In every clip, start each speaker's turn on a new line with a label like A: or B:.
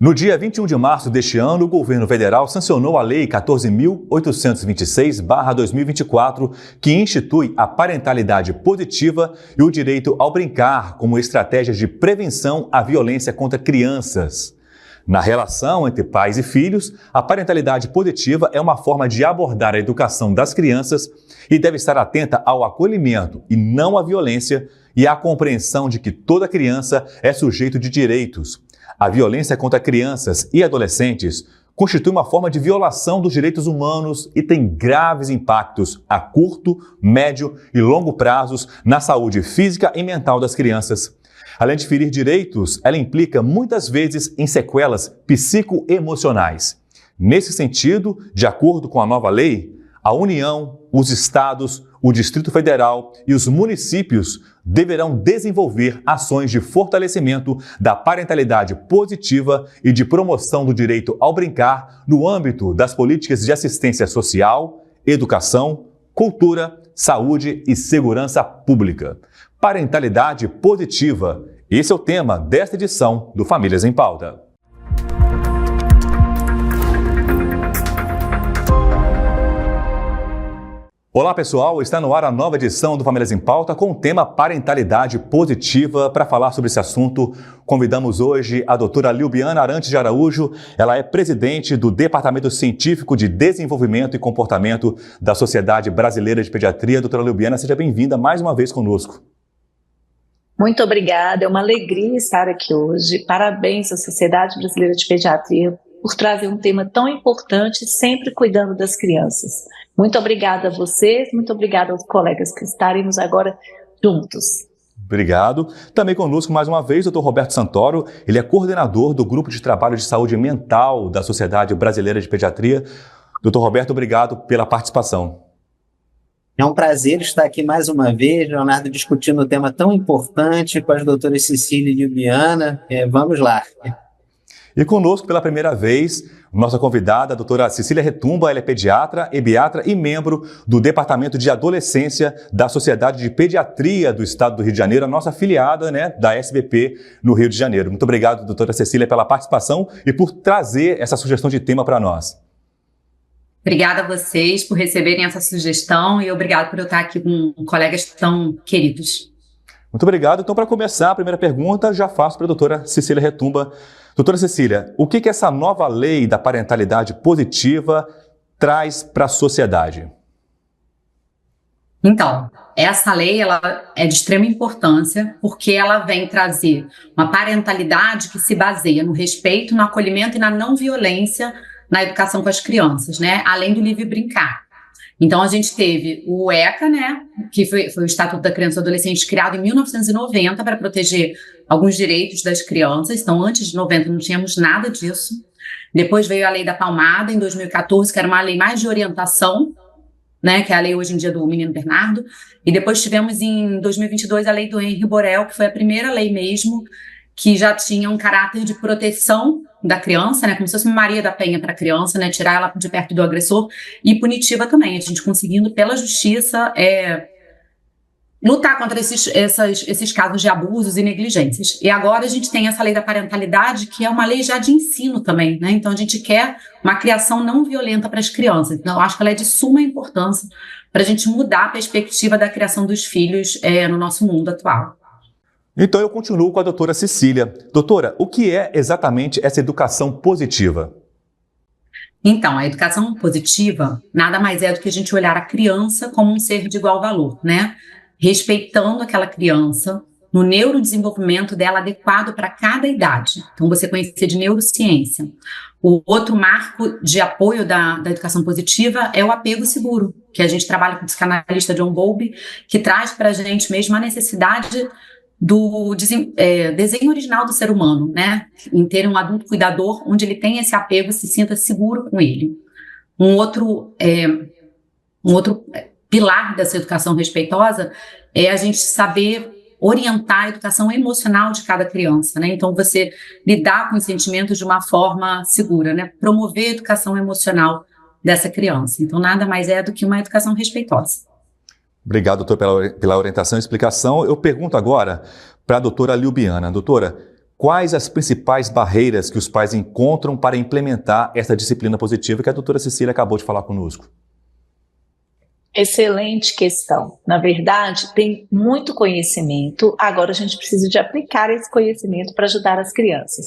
A: No dia 21 de março deste ano, o governo federal sancionou a Lei 14.826/2024, que institui a parentalidade positiva e o direito ao brincar como estratégias de prevenção à violência contra crianças. Na relação entre pais e filhos, a parentalidade positiva é uma forma de abordar a educação das crianças e deve estar atenta ao acolhimento e não à violência e à compreensão de que toda criança é sujeito de direitos. A violência contra crianças e adolescentes constitui uma forma de violação dos direitos humanos e tem graves impactos a curto, médio e longo prazos na saúde física e mental das crianças. Além de ferir direitos, ela implica muitas vezes em sequelas psicoemocionais. Nesse sentido, de acordo com a nova lei, a União, os estados, o Distrito Federal e os municípios deverão desenvolver ações de fortalecimento da parentalidade positiva e de promoção do direito ao brincar no âmbito das políticas de assistência social, educação, cultura, saúde e segurança pública. Parentalidade positiva. Esse é o tema desta edição do Famílias em Pauta. Olá pessoal, está no ar a nova edição do Famílias em Pauta com o tema parentalidade positiva. Para falar sobre esse assunto, convidamos hoje a doutora Lilbiana Arantes de Araújo. Ela é presidente do Departamento Científico de Desenvolvimento e Comportamento da Sociedade Brasileira de Pediatria. Doutora Lilbiana, seja bem-vinda mais uma vez conosco.
B: Muito obrigada, é uma alegria estar aqui hoje. Parabéns à Sociedade Brasileira de Pediatria por trazer um tema tão importante, sempre cuidando das crianças. Muito obrigada a vocês, muito obrigada aos colegas que estaremos agora juntos.
A: Obrigado. Também conosco mais uma vez o Dr. Roberto Santoro, ele é coordenador do Grupo de Trabalho de Saúde Mental da Sociedade Brasileira de Pediatria. Dr. Roberto, obrigado pela participação.
C: É um prazer estar aqui mais uma vez, Leonardo, discutindo um tema tão importante com as doutoras Cecília e Lilbiana. Vamos lá.
A: E conosco pela primeira vez, nossa convidada, a doutora Cecília Retumba, ela é pediatra, ebiatra e membro do Departamento de Adolescência da Sociedade de Pediatria do Estado do Rio de Janeiro, a nossa afiliada, da SBP no Rio de Janeiro. Muito obrigado, doutora Cecília, pela participação e por trazer essa sugestão de tema para nós.
D: Obrigada a vocês por receberem essa sugestão e obrigado por eu estar aqui com colegas tão queridos.
A: Muito obrigado. Então, para começar, a primeira pergunta já faço para a doutora Cecília Retumba. Doutora Cecília, o que essa nova lei da parentalidade positiva traz para a sociedade?
D: Então, essa lei ela é de extrema importância porque ela vem trazer uma parentalidade que se baseia no respeito, no acolhimento e na não violência na educação com as crianças, além do livre brincar. Então, a gente teve o ECA, que foi o Estatuto da Criança e do Adolescente, criado em 1990 para proteger alguns direitos das crianças. Então, antes de 90 não tínhamos nada disso. Depois veio a Lei da Palmada, em 2014, que era uma lei mais de orientação, que é a lei hoje em dia do Menino Bernardo. E depois tivemos em 2022 a Lei do Henri Borel, que foi a primeira lei mesmo, que já tinha um caráter de proteção da criança, como se fosse uma Maria da Penha para a criança, tirar ela de perto do agressor, e punitiva também, a gente conseguindo pela justiça lutar contra esses casos de abusos e negligências. E agora a gente tem essa lei da parentalidade, que é uma lei já de ensino também, Então a gente quer uma criação não violenta para as crianças. Então eu acho que ela é de suma importância para a gente mudar a perspectiva da criação dos filhos no nosso mundo atual.
A: Então eu continuo com a doutora Cecília. Doutora, o que é exatamente essa educação positiva?
D: Então, a educação positiva nada mais é do que a gente olhar a criança como um ser de igual valor, Respeitando aquela criança no neurodesenvolvimento dela adequado para cada idade. Então, você conhecer de neurociência. O outro marco de apoio da educação positiva é o apego seguro, que a gente trabalha com o psicanalista John Bowlby, que traz para a gente mesmo a necessidade do desenho original do ser humano, em ter um adulto cuidador onde ele tem esse apego e se sinta seguro com ele. Um outro pilar dessa educação respeitosa é a gente saber orientar a educação emocional de cada criança, Então você lidar com os sentimentos de uma forma segura, Promover a educação emocional dessa criança. Então nada mais é do que uma educação respeitosa.
A: Obrigado, doutor, pela orientação e explicação. Eu pergunto agora para a doutora Lilbiana. Doutora, quais as principais barreiras que os pais encontram para implementar essa disciplina positiva que a doutora Cecília acabou de falar conosco?
B: Excelente questão. Na verdade, tem muito conhecimento, agora a gente precisa de aplicar esse conhecimento para ajudar as crianças.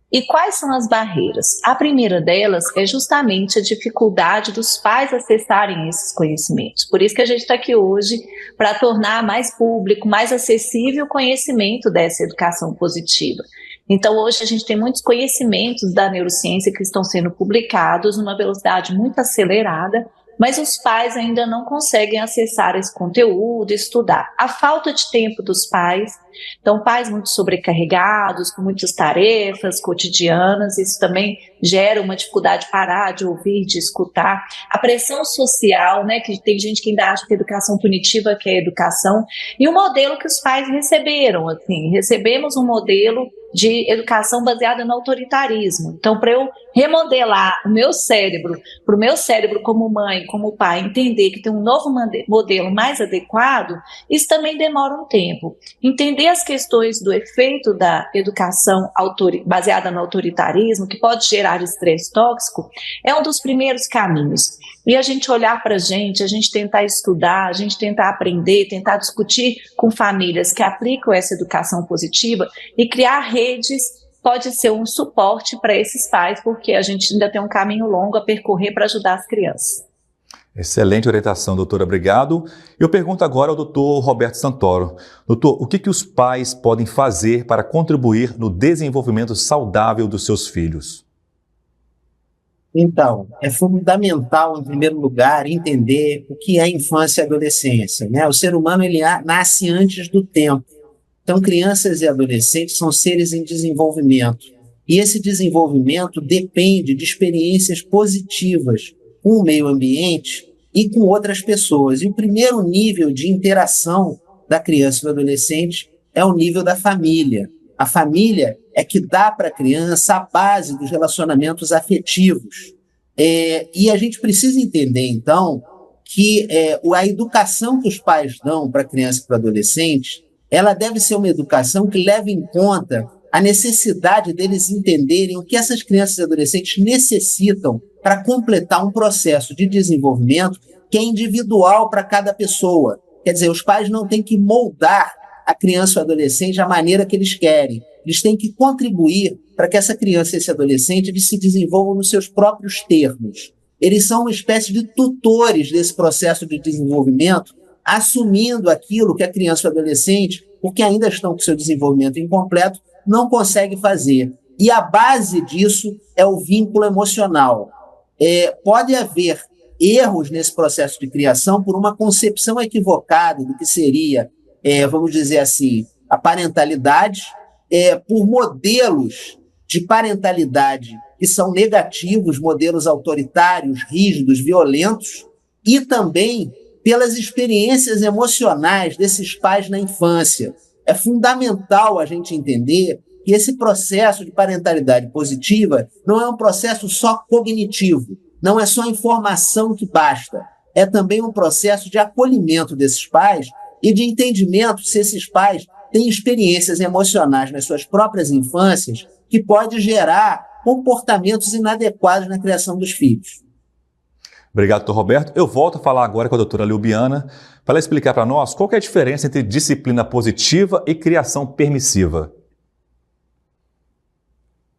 B: E quais são as barreiras? A primeira delas é justamente a dificuldade dos pais acessarem esses conhecimentos. Por isso que a gente está aqui hoje, para tornar mais público, mais acessível o conhecimento dessa educação positiva. Então, hoje a gente tem muitos conhecimentos da neurociência que estão sendo publicados numa velocidade muito acelerada, mas os pais ainda não conseguem acessar esse conteúdo, estudar. A falta de tempo dos pais, então pais muito sobrecarregados, com muitas tarefas cotidianas, isso também gera uma dificuldade de parar, de ouvir, de escutar. A pressão social, né, que tem gente que ainda acha que a educação punitiva que é educação, e o modelo que os pais receberam, assim, recebemos um modelo de educação baseada no autoritarismo. Então, para eu remodelar o meu cérebro, para o meu cérebro como mãe, como pai, entender que tem um novo modelo mais adequado, isso também demora um tempo. Entender as questões do efeito da educação baseada no autoritarismo, que pode gerar estresse tóxico, é um dos primeiros caminhos. E a gente olhar para a gente tentar estudar, a gente tentar aprender, tentar discutir com famílias que aplicam essa educação positiva e criar redes pode ser um suporte para esses pais, porque a gente ainda tem um caminho longo a percorrer para ajudar as crianças.
A: Excelente orientação, doutora. Obrigado. Eu pergunto agora ao doutor Roberto Santoro. Doutor, o que os pais podem fazer para contribuir no desenvolvimento saudável dos seus filhos?
C: Então, é fundamental, em primeiro lugar, entender o que é infância e adolescência, né? O ser humano ele nasce antes do tempo. Então, crianças e adolescentes são seres em desenvolvimento. E esse desenvolvimento depende de experiências positivas com o meio ambiente e com outras pessoas. E o primeiro nível de interação da criança e do adolescente é o nível da família. A família é que dá para a criança a base dos relacionamentos afetivos. E a gente precisa entender, então, que a educação que os pais dão para a criança e para o adolescente, ela deve ser uma educação que leve em conta a necessidade deles entenderem o que essas crianças e adolescentes necessitam para completar um processo de desenvolvimento que é individual para cada pessoa. Quer dizer, os pais não têm que moldar a criança ou adolescente da maneira que eles querem. Eles têm que contribuir para que essa criança e esse adolescente eles se desenvolvam nos seus próprios termos. Eles são uma espécie de tutores desse processo de desenvolvimento, assumindo aquilo que a criança e o adolescente, porque ainda estão com seu desenvolvimento incompleto, não consegue fazer. E a base disso é o vínculo emocional. Pode haver erros nesse processo de criação por uma concepção equivocada do que seria, vamos dizer assim, a parentalidade, por modelos de parentalidade que são negativos, modelos autoritários, rígidos, violentos, e também pelas experiências emocionais desses pais na infância. É fundamental a gente entender que esse processo de parentalidade positiva não é um processo só cognitivo, não é só informação que basta, é também um processo de acolhimento desses pais e de entendimento se esses pais têm experiências emocionais nas suas próprias infâncias que pode gerar comportamentos inadequados na criação dos filhos.
A: Obrigado, doutor Roberto. Eu volto a falar agora com a doutora Liubiana para ela explicar para nós qual que é a diferença entre disciplina positiva e criação permissiva.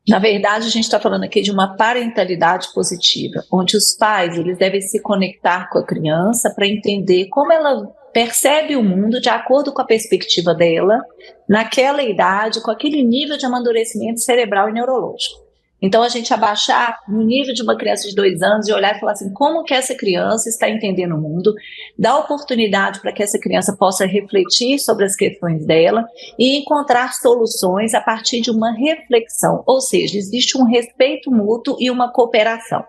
B: Na verdade, a gente está falando aqui de uma parentalidade positiva, onde os pais eles devem se conectar com a criança para entender como ela percebe o mundo de acordo com a perspectiva dela, naquela idade, com aquele nível de amadurecimento cerebral e neurológico. Então, a gente abaixar no nível de uma criança de 2 anos e olhar e falar assim, como que essa criança está entendendo o mundo, dar oportunidade para que essa criança possa refletir sobre as questões dela e encontrar soluções a partir de uma reflexão, ou seja, existe um respeito mútuo e uma cooperação.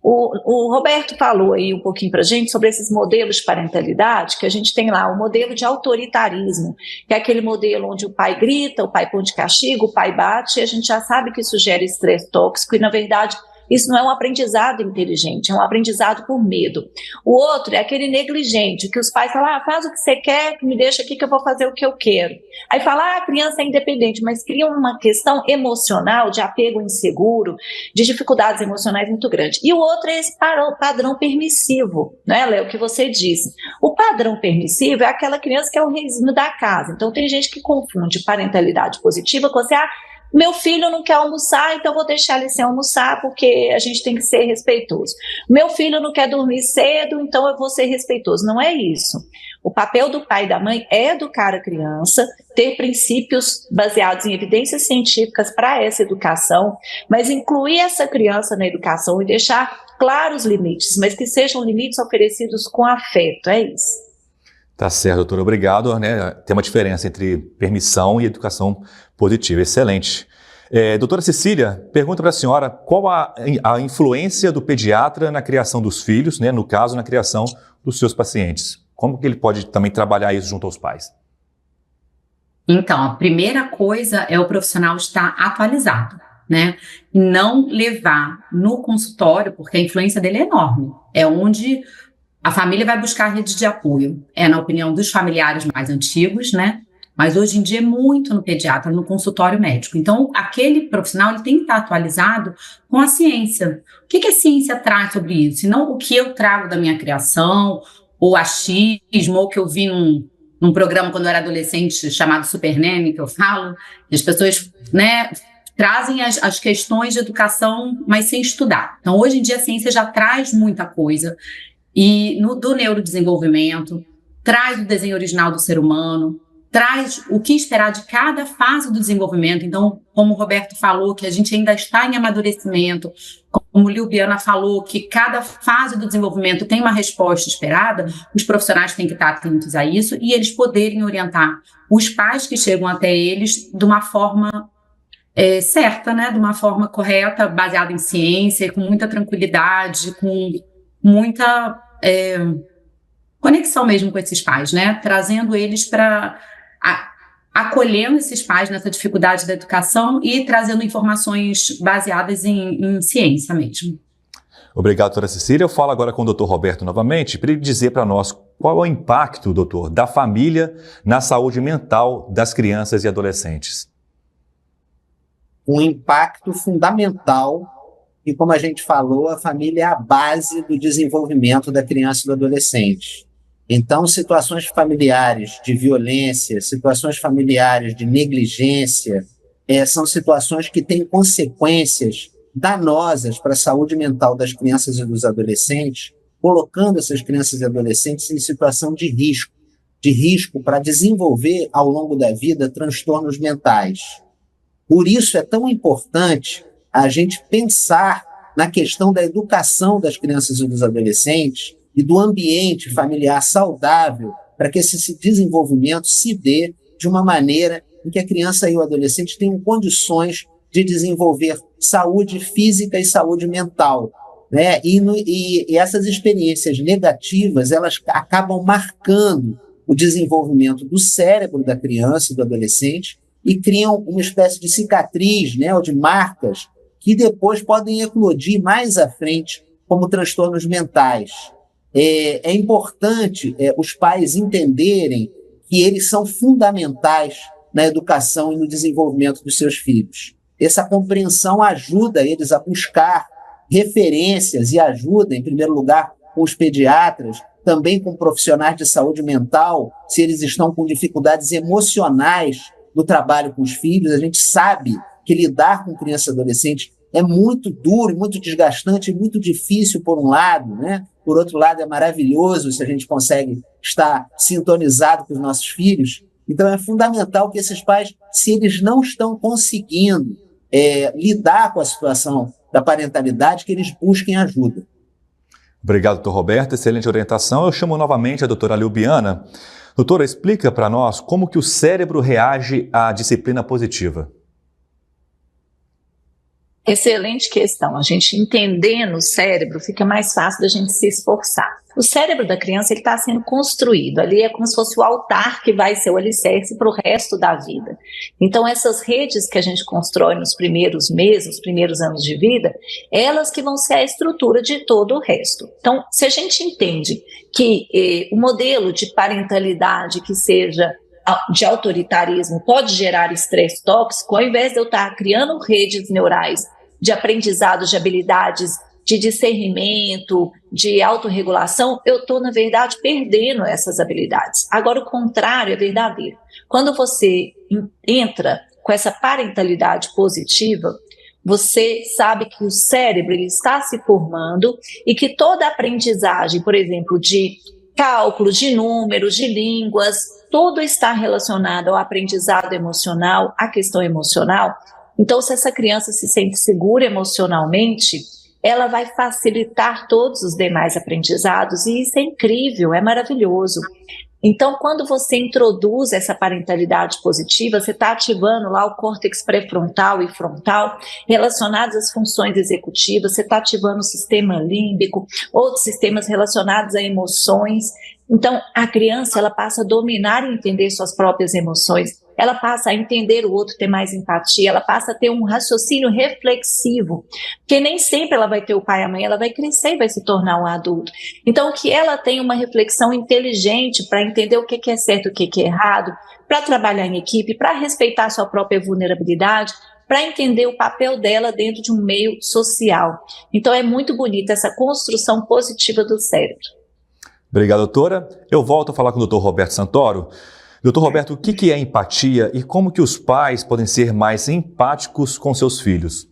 B: O Roberto falou aí um pouquinho para a gente sobre esses modelos de parentalidade, que a gente tem lá o modelo de autoritarismo, que é aquele modelo onde o pai grita, o pai põe de castigo, o pai bate, e a gente já sabe que isso gera estresse tóxico e, na verdade, Isso não é um aprendizado inteligente, é um aprendizado por medo. O outro é aquele negligente, que os pais falam, faz o que você quer, me deixa aqui que eu vou fazer o que eu quero. Aí fala, a criança é independente, mas cria uma questão emocional de apego inseguro, de dificuldades emocionais muito grande. E o outro é esse padrão permissivo, né, Léo, que você disse. O padrão permissivo é aquela criança que é o reizinho da casa. Então tem gente que confunde parentalidade positiva com você, meu filho não quer almoçar, então vou deixar ele sem almoçar porque a gente tem que ser respeitoso. Meu filho não quer dormir cedo, então eu vou ser respeitoso. Não é isso. O papel do pai e da mãe é educar a criança, ter princípios baseados em evidências científicas para essa educação, mas incluir essa criança na educação e deixar claros limites, mas que sejam limites oferecidos com afeto, é isso.
A: Tá certo, doutora, obrigado. Né? Tem uma diferença entre permissão e educação positiva, excelente. Doutora Cecília, pergunta para a senhora qual a influência do pediatra na criação dos filhos, né? No caso, na criação dos seus pacientes. Como que ele pode também trabalhar isso junto aos pais?
D: Então, a primeira coisa é o profissional estar atualizado, né? E não levar no consultório, porque a influência dele é enorme. É onde a família vai buscar rede de apoio. É na opinião dos familiares mais antigos, né? Mas hoje em dia é muito no pediatra, no consultório médico. Então, aquele profissional ele tem que estar atualizado com a ciência. O que a ciência traz sobre isso? E não o que eu trago da minha criação, ou achismo, ou que eu vi num programa quando eu era adolescente chamado Super Nene, que eu falo, e as pessoas, né, trazem as questões de educação, mas sem estudar. Então, hoje em dia, a ciência já traz muita coisa. E do neurodesenvolvimento, traz o desenho original do ser humano, traz o que esperar de cada fase do desenvolvimento. Então, como o Roberto falou, que a gente ainda está em amadurecimento, como Liubiana falou, que cada fase do desenvolvimento tem uma resposta esperada, os profissionais têm que estar atentos a isso e eles poderem orientar os pais que chegam até eles de uma forma certa, né? De uma forma correta, baseada em ciência, com muita tranquilidade, com muita conexão mesmo com esses pais, né? Trazendo eles para acolhendo esses pais nessa dificuldade da educação e trazendo informações baseadas em ciência mesmo.
A: Obrigado, doutora Cecília. Eu falo agora com o doutor Roberto novamente para ele dizer para nós qual é o impacto, doutor, da família na saúde mental das crianças e adolescentes.
C: Um impacto fundamental. E como a gente falou, a família é a base do desenvolvimento da criança e do adolescente. Então, situações familiares de violência, situações familiares de negligência, são situações que têm consequências danosas para a saúde mental das crianças e dos adolescentes, colocando essas crianças e adolescentes em situação de risco para desenvolver ao longo da vida transtornos mentais. Por isso é tão importante a gente pensar na questão da educação das crianças e dos adolescentes e do ambiente familiar saudável para que esse desenvolvimento se dê de uma maneira em que a criança e o adolescente tenham condições de desenvolver saúde física e saúde mental, né? E essas experiências negativas, elas acabam marcando o desenvolvimento do cérebro da criança e do adolescente e criam uma espécie de cicatriz, né, ou de marcas que depois podem eclodir mais à frente como transtornos mentais. É importante os pais entenderem que eles são fundamentais na educação e no desenvolvimento dos seus filhos. Essa compreensão ajuda eles a buscar referências e ajuda, em primeiro lugar, com os pediatras, também com profissionais de saúde mental, se eles estão com dificuldades emocionais no trabalho com os filhos. A gente sabe que lidar com criança e adolescente é muito duro, muito desgastante, muito difícil por um lado, né? Por outro lado, é maravilhoso se a gente consegue estar sintonizado com os nossos filhos. Então, é fundamental que esses pais, se eles não estão conseguindo lidar com a situação da parentalidade, que eles busquem ajuda.
A: Obrigado, doutor Roberto. Excelente orientação. Eu chamo novamente a doutora Liubiana. Doutora, explica para nós como que o cérebro reage à disciplina positiva.
B: Excelente questão. A gente entendendo o cérebro, fica mais fácil da gente se esforçar. O cérebro da criança está sendo construído, ali é como se fosse o altar que vai ser o alicerce para o resto da vida. Então essas redes que a gente constrói nos primeiros meses, nos primeiros anos de vida, elas que vão ser a estrutura de todo o resto. Então, se a gente entende que o modelo de parentalidade que seja de autoritarismo pode gerar estresse tóxico, ao invés de eu estar criando redes neurais de aprendizado de habilidades de discernimento, de autorregulação, eu estou, na verdade, perdendo essas habilidades. Agora, o contrário é verdadeiro. Quando você entra com essa parentalidade positiva, você sabe que o cérebro ele está se formando e que toda a aprendizagem, por exemplo, de cálculos, de números, de línguas, tudo está relacionado ao aprendizado emocional, à questão emocional. Então, se essa criança se sente segura emocionalmente, ela vai facilitar todos os demais aprendizados, e isso é incrível, é maravilhoso. Então, quando você introduz essa parentalidade positiva, você está ativando lá o córtex pré-frontal e frontal, relacionados às funções executivas, você está ativando o sistema límbico, outros sistemas relacionados a emoções. Então, a criança ela passa a dominar e entender suas próprias emoções, ela passa a entender o outro, ter mais empatia, ela passa a ter um raciocínio reflexivo, porque nem sempre ela vai ter o pai e a mãe, ela vai crescer e vai se tornar um adulto. Então, que ela tenha uma reflexão inteligente para entender o que é certo e o que é errado, para trabalhar em equipe, para respeitar sua própria vulnerabilidade, para entender o papel dela dentro de um meio social. Então, é muito bonita essa construção positiva do cérebro.
A: Obrigado, doutora. Eu volto a falar com o doutor Roberto Santoro. Doutor Roberto, o que é empatia e como que os pais podem ser mais empáticos com seus filhos?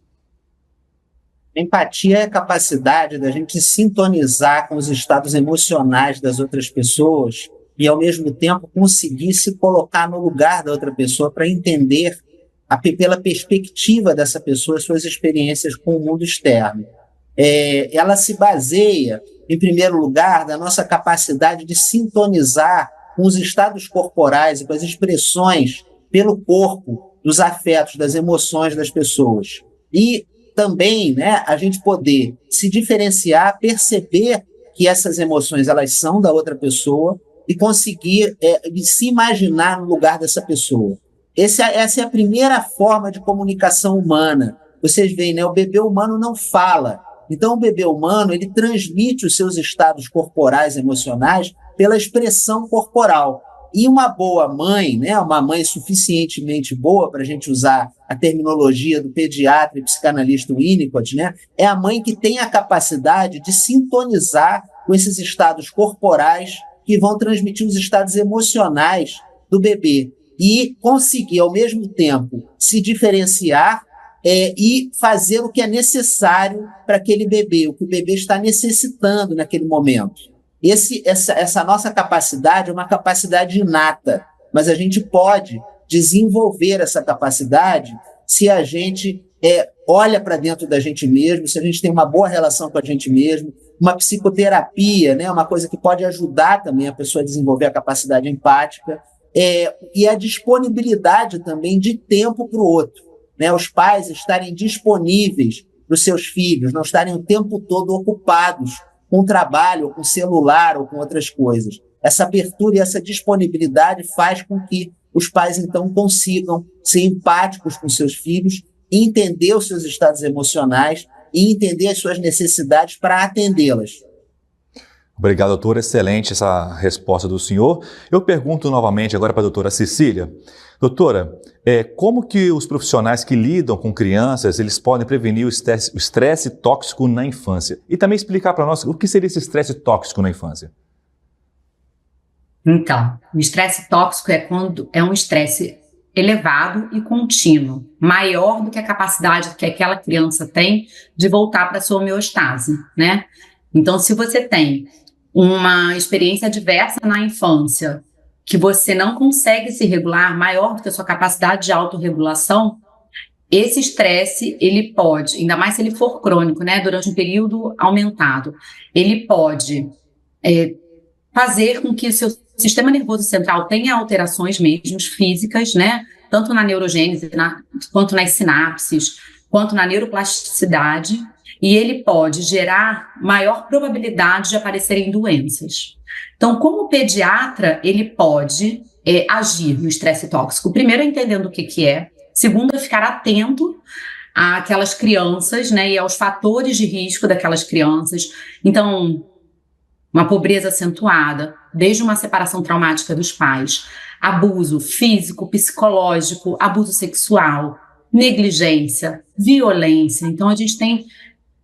C: Empatia é a capacidade da gente sintonizar com os estados emocionais das outras pessoas e, ao mesmo tempo, conseguir se colocar no lugar da outra pessoa para entender, pela perspectiva dessa pessoa, suas experiências com o mundo externo. Ela se baseia, em primeiro lugar, na nossa capacidade de sintonizar com os estados corporais e com as expressões pelo corpo dos afetos, das emoções das pessoas. E também, né, a gente poder se diferenciar, perceber que essas emoções elas são da outra pessoa e conseguir se imaginar no lugar dessa pessoa. Essa é a primeira forma de comunicação humana. Vocês veem, né, o bebê humano não fala. Então, o bebê humano ele transmite os seus estados corporais, emocionais, pela expressão corporal. E uma boa mãe, né, uma mãe suficientemente boa, para a gente usar a terminologia do pediatra e psicanalista Winnicott, né, é a mãe que tem a capacidade de sintonizar com esses estados corporais que vão transmitir os estados emocionais do bebê e conseguir, ao mesmo tempo, se diferenciar e fazer o que é necessário para aquele bebê, o que o bebê está necessitando naquele momento. Essa nossa capacidade é uma capacidade inata, mas a gente pode desenvolver essa capacidade se a gente olha para dentro da gente mesmo, se a gente tem uma boa relação com a gente mesmo, uma psicoterapia, né, uma coisa que pode ajudar também a pessoa a desenvolver a capacidade empática, e a disponibilidade também de tempo para o outro, né, os pais estarem disponíveis para os seus filhos, não estarem o tempo todo ocupados com trabalho, ou com celular, ou com outras coisas. Essa abertura e essa disponibilidade faz com que os pais, então, consigam ser empáticos com seus filhos, entender os seus estados emocionais e entender as suas necessidades para atendê-las.
A: Obrigado, doutora. Excelente essa resposta do senhor. Eu pergunto novamente agora para a doutora Cecília. Doutora, como que os profissionais que lidam com crianças, eles podem prevenir o estresse tóxico na infância? E também explicar para nós o que seria esse estresse tóxico na infância.
D: Então, o estresse tóxico é quando é um estresse elevado e contínuo, maior do que a capacidade que aquela criança tem de voltar para a sua homeostase, né? Então, se você tem uma experiência adversa na infância, que você não consegue se regular, maior do que a sua capacidade de autorregulação, esse estresse, ele pode, ainda mais se ele for crônico, né, durante um período aumentado, ele pode fazer com que o seu sistema nervoso central tenha alterações mesmo físicas, né, tanto na neurogênese quanto nas sinapses, quanto na neuroplasticidade, e ele pode gerar maior probabilidade de aparecerem doenças. Então, como pediatra, ele pode agir no estresse tóxico, primeiro entendendo o que é, segundo, ficar atento àquelas crianças, né, e aos fatores de risco daquelas crianças. Então, uma pobreza acentuada, desde uma separação traumática dos pais, abuso físico, psicológico, abuso sexual, negligência, violência. Então, a gente tem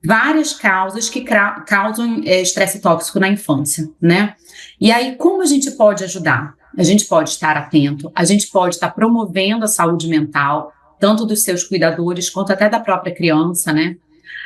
D: várias causas que causam estresse tóxico na infância, né? E aí, como a gente pode ajudar? A gente pode estar atento, a gente pode estar promovendo a saúde mental, tanto dos seus cuidadores quanto até da própria criança, né?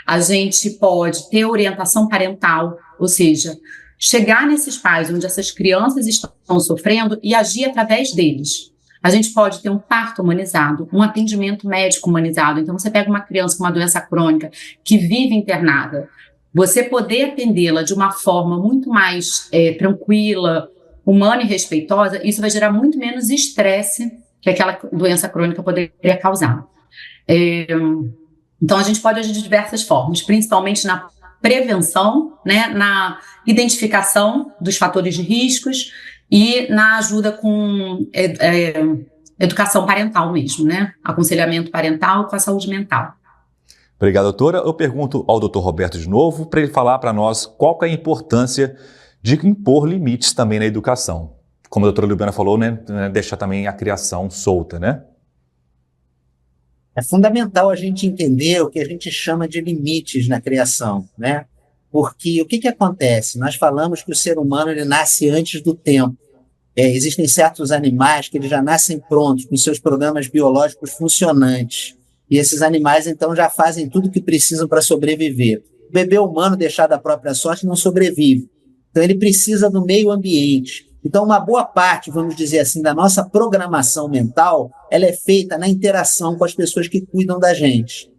D: A gente pode ter orientação parental, ou seja, chegar nesses pais onde essas crianças estão sofrendo e agir através deles. A gente pode ter um parto humanizado, um atendimento médico humanizado. Então, você pega uma criança com uma doença crônica que vive internada, você poder atendê-la de uma forma muito mais tranquila, humana e respeitosa, isso vai gerar muito menos estresse que aquela doença crônica poderia causar. Então, a gente pode agir de diversas formas, principalmente na prevenção, né, na identificação dos fatores de riscos e na ajuda com educação parental mesmo, né? Aconselhamento parental com a saúde mental.
A: Obrigado, doutora. Eu pergunto ao doutor Roberto de novo para ele falar para nós qual que é a importância de impor limites também na educação. Como a doutora Lubiana falou, né, deixar também a criação solta, né?
C: É fundamental a gente entender o que a gente chama de limites na criação, né? Porque o que acontece? Nós falamos que o ser humano ele nasce antes do tempo. Existem certos animais que eles já nascem prontos, com seus programas biológicos funcionantes. E esses animais, então, já fazem tudo o que precisam para sobreviver. O bebê humano, deixado à própria sorte, não sobrevive. Então, ele precisa do meio ambiente. Então, uma boa parte, vamos dizer assim, da nossa programação mental, ela é feita na interação com as pessoas que cuidam da gente.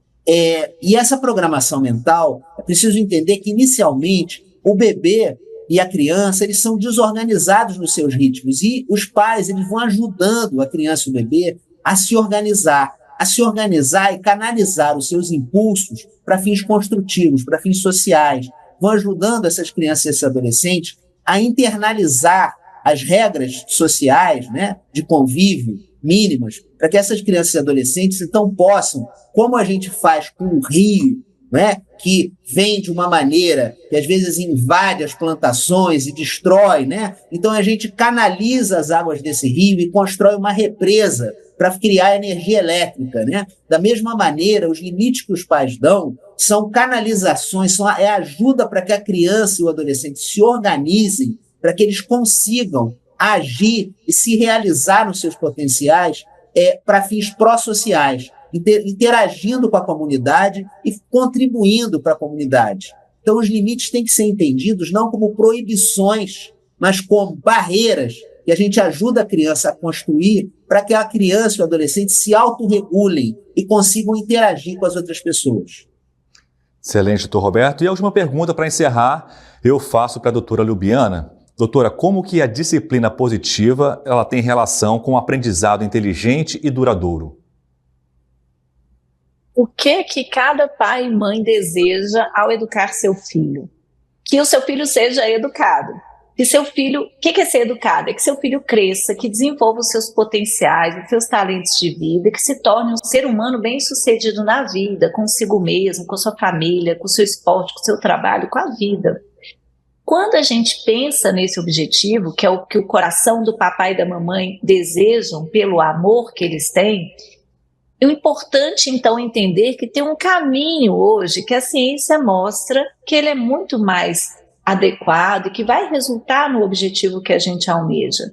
C: E essa programação mental, é preciso entender que, inicialmente, o bebê e a criança, eles são desorganizados nos seus ritmos. E os pais, eles vão ajudando a criança e o bebê a se organizar e canalizar os seus impulsos para fins construtivos, para fins sociais. Vão ajudando essas crianças e esses adolescentes a internalizar as regras sociais, né, de convívio mínimas, para que essas crianças e adolescentes então possam, como a gente faz com o rio, né, que vem de uma maneira que às vezes invade as plantações e destrói, né? Então a gente canaliza as águas desse rio e constrói uma represa para criar energia elétrica, né? Da mesma maneira, os limites que os pais dão são canalizações, é ajuda para que a criança e o adolescente se organizem, para que eles consigam agir e se realizar nos seus potenciais para fins pró-sociais, interagindo com a comunidade e contribuindo para a comunidade. Então, os limites têm que ser entendidos não como proibições, mas como barreiras que a gente ajuda a criança a construir para que a criança e o adolescente se autorregulem e consigam interagir com as outras pessoas.
A: Excelente, doutor Roberto. E a última pergunta para encerrar, eu faço para a doutora Lubiana. Doutora, como que a disciplina positiva ela tem relação com o aprendizado inteligente e duradouro?
B: O que cada pai e mãe deseja ao educar seu filho? Que o seu filho seja educado. Que seu filho, o que é ser educado? É que seu filho cresça, que desenvolva os seus potenciais, os seus talentos de vida, que se torne um ser humano bem-sucedido na vida, consigo mesmo, com sua família, com seu esporte, com seu trabalho, com a vida. Quando a gente pensa nesse objetivo, que é o que o coração do papai e da mamãe desejam pelo amor que eles têm, é importante, então, entender que tem um caminho hoje que a ciência mostra que ele é muito mais adequado e que vai resultar no objetivo que a gente almeja.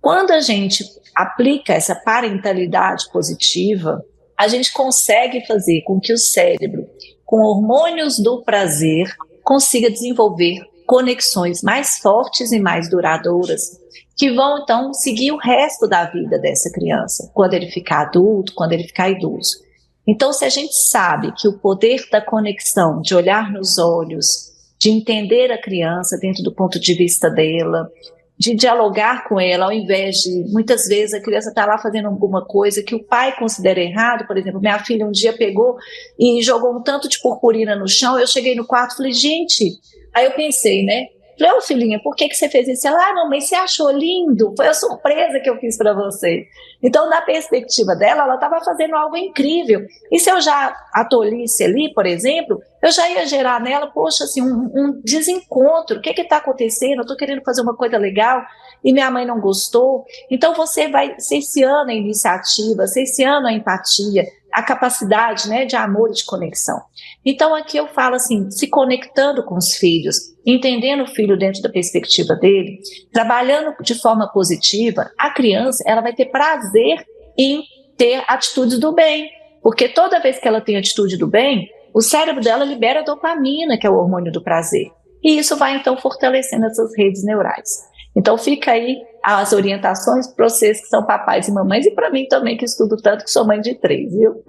B: Quando a gente aplica essa parentalidade positiva, a gente consegue fazer com que o cérebro, com hormônios do prazer, consiga desenvolver conexões mais fortes e mais duradouras, que vão, então, seguir o resto da vida dessa criança, quando ele ficar adulto, quando ele ficar idoso. Então, se a gente sabe que o poder da conexão, de olhar nos olhos, de entender a criança dentro do ponto de vista dela, de dialogar com ela, ao invés de, muitas vezes, a criança está lá fazendo alguma coisa que o pai considera errado. Por exemplo, minha filha um dia pegou e jogou um tanto de purpurina no chão. Eu cheguei no quarto e falei, gente, aí eu pensei, né? Falei, ô filhinha, por que você fez isso? Ela, mamãe, você achou lindo? Foi a surpresa que eu fiz para você. Então, da perspectiva dela, ela estava fazendo algo incrível. E se eu já a tolhisse ali, por exemplo, eu já ia gerar nela, poxa, assim, um desencontro. O que está acontecendo? Eu estou querendo fazer uma coisa legal e minha mãe não gostou. Então, você vai cerceando a iniciativa, cerceando a empatia, a capacidade, né, de amor e de conexão. Então, aqui eu falo assim, se conectando com os filhos, entendendo o filho dentro da perspectiva dele, trabalhando de forma positiva, a criança ela vai ter prazer em ter atitudes do bem, porque toda vez que ela tem atitude do bem, o cérebro dela libera dopamina, que é o hormônio do prazer, e isso vai então fortalecendo essas redes neurais. Então fica aí as orientações para vocês que são papais e mamães, e para mim também que estudo tanto, que sou mãe de 3, viu?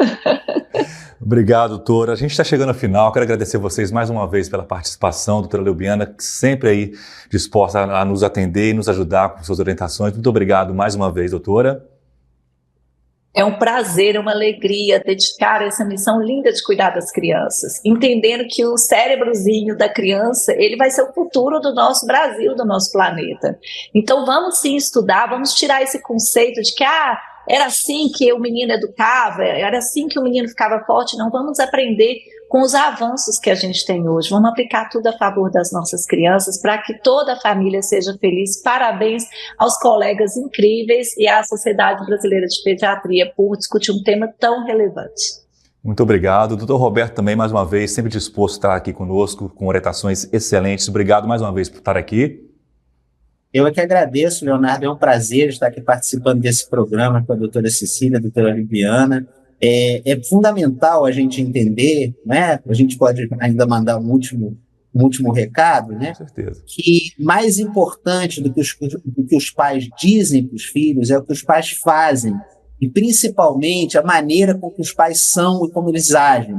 A: Obrigado, doutora. A gente está chegando ao final. Quero agradecer vocês mais uma vez pela participação, doutora Leubiana, sempre aí disposta a nos atender e nos ajudar com suas orientações. Muito obrigado mais uma vez, doutora.
B: É um prazer, é uma alegria dedicar essa missão linda de cuidar das crianças, entendendo que o cérebrozinho da criança, ele vai ser o futuro do nosso Brasil, do nosso planeta. Então vamos sim estudar, vamos tirar esse conceito de que era assim que o menino educava, era assim que o menino ficava forte. Não, vamos aprender com os avanços que a gente tem hoje. Vamos aplicar tudo a favor das nossas crianças para que toda a família seja feliz. Parabéns aos colegas incríveis e à Sociedade Brasileira de Pediatria por discutir um tema tão relevante.
A: Muito obrigado. Doutor Roberto também, mais uma vez, sempre disposto a estar aqui conosco, com orientações excelentes. Obrigado mais uma vez por estar aqui.
C: Eu é que agradeço, Leonardo, é um prazer estar aqui participando desse programa com a doutora Cecília, a doutora Liviana. É fundamental a gente entender, né? A gente pode ainda mandar um último recado, né?
A: Com certeza.
C: Que mais importante do que os pais dizem para os filhos é o que os pais fazem, e principalmente a maneira com que os pais são e como eles agem.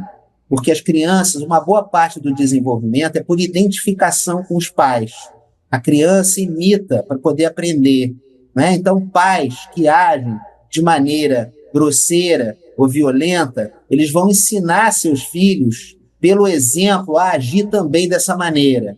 C: Porque as crianças, uma boa parte do desenvolvimento é por identificação com os pais. A criança imita para poder aprender, né? Então, pais que agem de maneira grosseira ou violenta, eles vão ensinar seus filhos, pelo exemplo, a agir também dessa maneira.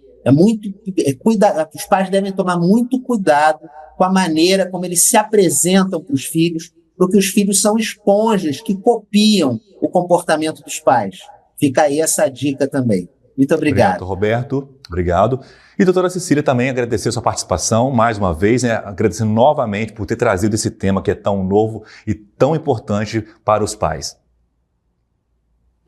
C: Os pais devem tomar muito cuidado com a maneira como eles se apresentam para os filhos, porque os filhos são esponjas que copiam o comportamento dos pais. Fica aí essa dica também. Muito obrigado.
A: Obrigado, Roberto. Obrigado. E doutora Cecília, também agradecer a sua participação mais uma vez, né? Agradecendo novamente por ter trazido esse tema que é tão novo e tão importante para os pais.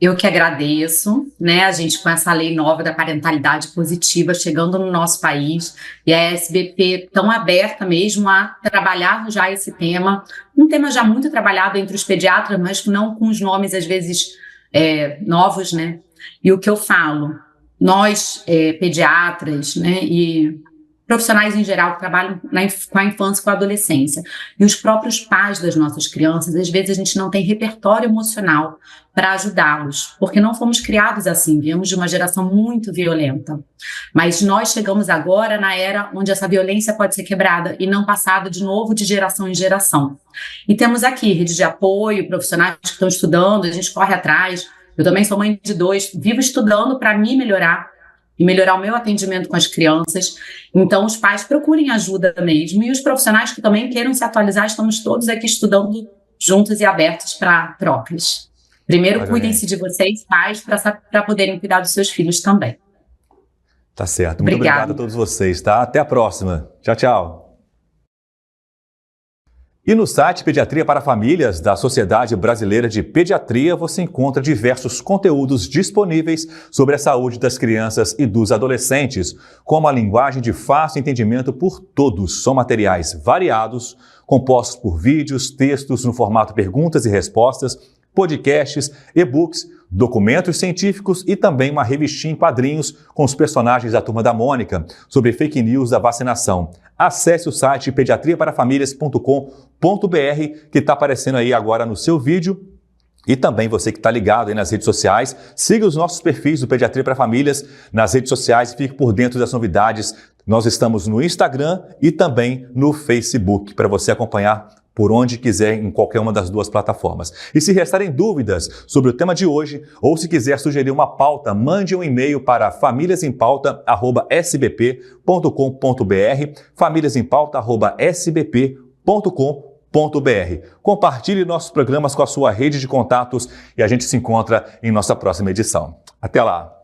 D: Eu que agradeço, né? A gente com essa lei nova da parentalidade positiva chegando no nosso país e a SBP tão aberta mesmo a trabalhar já esse tema, um tema já muito trabalhado entre os pediatras, mas não com os nomes às vezes novos, né? E o que eu falo, nós pediatras, né, e profissionais em geral que trabalham com a infância e com a adolescência, e os próprios pais das nossas crianças, às vezes a gente não tem repertório emocional para ajudá-los, porque não fomos criados assim, viemos de uma geração muito violenta. Mas nós chegamos agora na era onde essa violência pode ser quebrada e não passada de novo de geração em geração. E temos aqui rede de apoio, profissionais que estão estudando, a gente corre atrás. Eu também sou mãe de 2, vivo estudando para me melhorar e melhorar o meu atendimento com as crianças. Então, os pais procurem ajuda mesmo. E os profissionais que também queiram se atualizar, estamos todos aqui estudando juntos e abertos para trocas. Primeiro, cuidem-se de vocês, pais, para poderem cuidar dos seus filhos também.
A: Tá certo. Muito obrigado a todos vocês, tá? Até a próxima. Tchau, tchau. E no site Pediatria para Famílias da Sociedade Brasileira de Pediatria você encontra diversos conteúdos disponíveis sobre a saúde das crianças e dos adolescentes, como a linguagem de fácil entendimento por todos. São materiais variados, compostos por vídeos, textos no formato perguntas e respostas, podcasts, e-books, documentos científicos e também uma revistinha em quadrinhos com os personagens da Turma da Mônica sobre fake news da vacinação. Acesse o site pediatriaparafamilias.com.br que está aparecendo aí agora no seu vídeo. E também você que está ligado aí nas redes sociais, siga os nossos perfis do Pediatria para Famílias nas redes sociais e fique por dentro das novidades Nós estamos no Instagram e também no Facebook, para você acompanhar por onde quiser, em qualquer uma das duas plataformas. E se restarem dúvidas sobre o tema de hoje, ou se quiser sugerir uma pauta, mande um e-mail para famíliasempauta@sbp.com.br, famíliasempauta@sbp.com.br. Compartilhe nossos programas com a sua rede de contatos e a gente se encontra em nossa próxima edição. Até lá!